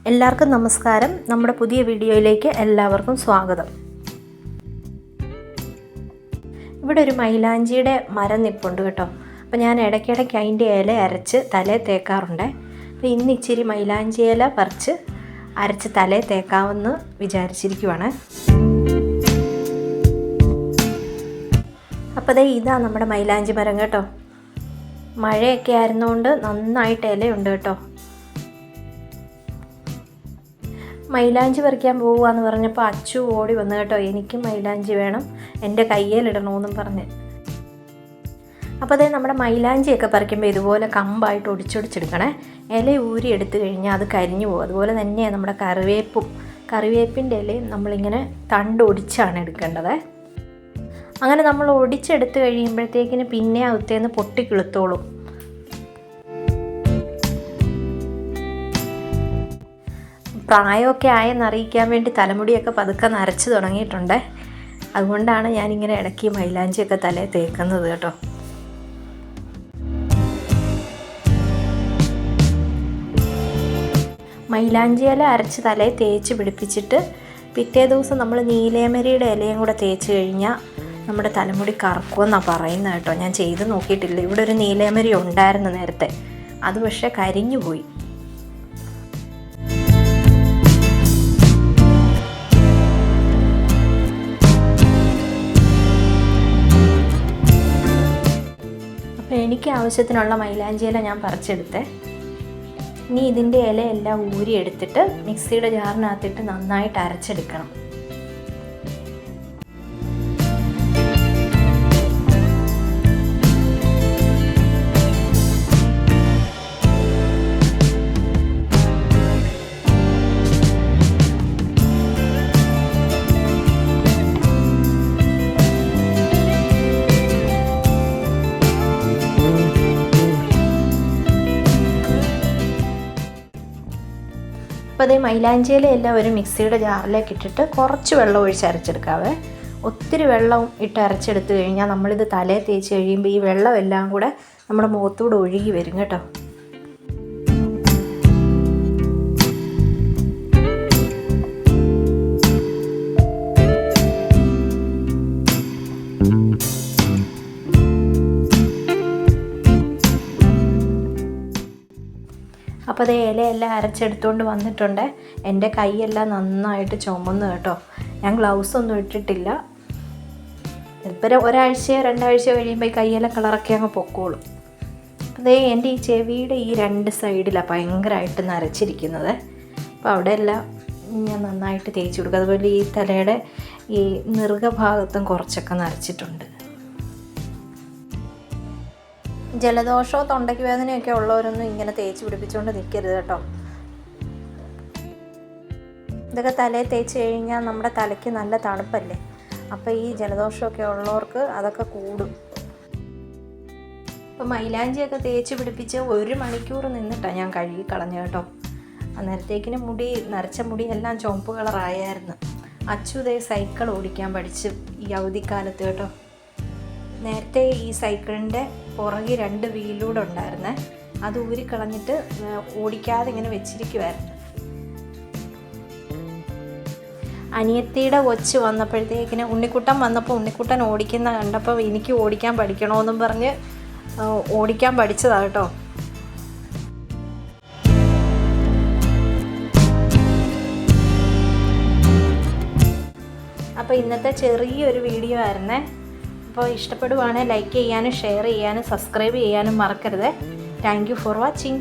എല്ലാവർക്കും നമസ്കാരം. നമ്മുടെ പുതിയ വീഡിയോയിലേക്ക് എല്ലാവർക്കും സ്വാഗതം. ഇവിടെ ഒരു മൈലാഞ്ചിയുടെ മരം നിൽപ്പുണ്ട് കേട്ടോ. അപ്പോൾ ഞാൻ ഇടയ്ക്കിടയ്ക്ക് അതിൻ്റെ ഇല അരച്ച് തലയിൽ തേക്കാറുണ്ട്. അപ്പോൾ ഇന്ന് ഇച്ചിരി മൈലാഞ്ചി ഇല പറിച്ച് അരച്ച് തലയിൽ തേക്കാമെന്ന് വിചാരിച്ചിരിക്കുവാണ്. അപ്പോൾ ഇതാ നമ്മുടെ മൈലാഞ്ചി മരം കേട്ടോ. മഴയൊക്കെ ആയിരുന്നുകൊണ്ട് നന്നായിട്ട് ഇലയുണ്ട് കേട്ടോ. മൈലാഞ്ചി പറിക്കാൻ പോവുകയെന്ന് പറഞ്ഞപ്പോൾ അച്ചു ഓടി വന്നു കേട്ടോ. എനിക്കും മൈലാഞ്ചി വേണം, എൻ്റെ കയ്യിലിടണമെന്നും പറഞ്ഞ്. അപ്പോൾ നമ്മുടെ മൈലാഞ്ചിയൊക്കെ പറിക്കുമ്പോൾ ഇതുപോലെ കമ്പായിട്ട് ഒടിച്ചൊടിച്ചെടുക്കണേ. ഇല ഊരി എടുത്തു കഴിഞ്ഞാൽ അത് കരിഞ്ഞു പോകും. അതുപോലെ തന്നെയാണ് നമ്മുടെ കറിവേപ്പിൻ്റെ ഇലയും നമ്മളിങ്ങനെ തണ്ട് ഒടിച്ചാണ് എടുക്കേണ്ടത്. അങ്ങനെ നമ്മൾ ഒടിച്ചെടുത്ത് കഴിയുമ്പോഴത്തേക്കിന് പിന്നെ അകത്തേന്ന് പൊട്ടിക്കിളുത്തോളും. പ്രായമൊക്കെ ആയെന്നറിയിക്കാൻ വേണ്ടി തലമുടിയൊക്കെ പതുക്കെ നരച്ച് തുടങ്ങിയിട്ടുണ്ട്. അതുകൊണ്ടാണ് ഞാനിങ്ങനെ ഇടയ്ക്ക് മൈലാഞ്ചിയൊക്കെ തലയിൽ തേക്കുന്നത് കേട്ടോ. മൈലാഞ്ചി ഇല അരച്ച് തലയിൽ തേച്ച് പിടിപ്പിച്ചിട്ട് പിറ്റേ ദിവസം നമ്മൾ നീലേമരിയുടെ ഇലയും കൂടെ തേച്ച് കഴിഞ്ഞാൽ നമ്മുടെ തലമുടി കറക്കുമെന്നാണ് പറയുന്നത് കേട്ടോ. ഞാൻ ചെയ്ത് നോക്കിയിട്ടില്ല. ഇവിടെ ഒരു നീലേമരി ഉണ്ടായിരുന്നു നേരത്തെ, അത് പക്ഷേ കരിഞ്ഞു പോയി. എനിക്ക് ആവശ്യത്തിനുള്ള മൈലാഞ്ചി ഇല ഞാൻ പറിച്ചെടുത്തേ. ഇനി ഇതിൻ്റെ ഇലയെല്ലാം ഊരിയെടുത്തിട്ട് മിക്സിയുടെ ജാറിനകത്തിട്ട് നന്നായിട്ട് അരച്ചെടുക്കണം. അപ്പോൾ മൈലാഞ്ചിയിലെല്ലാം ഒരു മിക്സിയുടെ ജാറിലേക്ക് ഇട്ടിട്ട് കുറച്ച് വെള്ളം ഒഴിച്ച് അരച്ചെടുക്കാവേ. ഒത്തിരി വെള്ളം ഇട്ട് അരച്ചെടുത്ത് കഴിഞ്ഞാൽ നമ്മളിത് തലയിൽ തേച്ച് കഴിയുമ്പോൾ ഈ വെള്ളം എല്ലാം കൂടെ നമ്മുടെ മുഖത്തൂടെ ഒഴുകി വരും കേട്ടോ. അപ്പോൾ ഇലയെല്ലാം അരച്ചെടുത്തുകൊണ്ട് വന്നിട്ടുണ്ട്. എൻ്റെ കൈയെല്ലാം നന്നായിട്ട് ചുമന്ന് കേട്ടോ. ഞാൻ ഗ്ലൗസൊന്നും ഇട്ടിട്ടില്ല. ഇപ്പോൾ ഒരാഴ്ചയോ രണ്ടാഴ്ചയോ കഴിയുമ്പോൾ ഈ കൈയെല്ലാം കളറൊക്കെ അങ്ങ് പൊക്കോളും. എൻ്റെ ഈ ചെവിയുടെ ഈ രണ്ട് സൈഡിലാണ് ഭയങ്കരമായിട്ട് നരച്ചിരിക്കുന്നത്. അപ്പോൾ അവിടെയെല്ലാം ഞാൻ നന്നായിട്ട് തേച്ച് കൊടുക്കും. അതുപോലെ ഈ തലയുടെ ഈ നെറുകഭാഗത്തും കുറച്ചൊക്കെ നരച്ചിട്ടുണ്ട്. ജലദോഷമോ തൊണ്ടയ്ക്ക് വേദനയൊക്കെ ഉള്ളവരൊന്നും ഇങ്ങനെ തേച്ച് പിടിപ്പിച്ചുകൊണ്ട് നിൽക്കരുത് കേട്ടോ. ഇതൊക്കെ തലയിൽ തേച്ച് കഴിഞ്ഞാൽ നമ്മുടെ തലയ്ക്ക് നല്ല തണുപ്പല്ലേ. അപ്പോൾ ഈ ജലദോഷമൊക്കെ ഉള്ളവർക്ക് അതൊക്കെ കൂടും. അപ്പോൾ മൈലാഞ്ചിയൊക്കെ തേച്ച് പിടിപ്പിച്ച് 1 മണിക്കൂർ നിന്നിട്ടാണ് ഞാൻ കഴുകി കളഞ്ഞു കേട്ടോ. അന്നേരത്തേക്കിന് നരച്ച മുടി എല്ലാം ചുവപ്പ് കളറായായിരുന്നു. അച്ചു സൈക്കിൾ ഓടിക്കാൻ പഠിച്ച് ഈ അവധിക്കാലത്ത് കേട്ടോ. നേരത്തെ ഈ സൈക്കിളിൻ്റെ പുറകിൽ 2 വീലൂടെ ഉണ്ടായിരുന്നേ. അത് ഊരിക്കളഞ്ഞിട്ട് ഓടിക്കാതെ ഇങ്ങനെ വെച്ചിരിക്കുമായിരുന്നു. അനിയത്തിയുടെ കൊച്ച് വന്നപ്പോഴത്തേക്കിന് ഉണ്ണിക്കുട്ടൻ വന്നപ്പോൾ ഉണ്ണിക്കുട്ടൻ ഓടിക്കുന്ന കണ്ടപ്പോൾ എനിക്ക് ഓടിക്കാൻ പഠിക്കണമെന്നും പറഞ്ഞ് ഓടിക്കാൻ പഠിച്ചതാണ് കേട്ടോ. അപ്പോൾ ഇന്നത്തെ ചെറിയൊരു വീഡിയോ ആയിരുന്നേ. അപ്പോൾ ഇഷ്ടപ്പെടുവാണെങ്കിൽ ലൈക്ക് ചെയ്യാനും ഷെയർ ചെയ്യാനും സബ്സ്ക്രൈബ് ചെയ്യാനും മറക്കരുത്. Thank you for watching.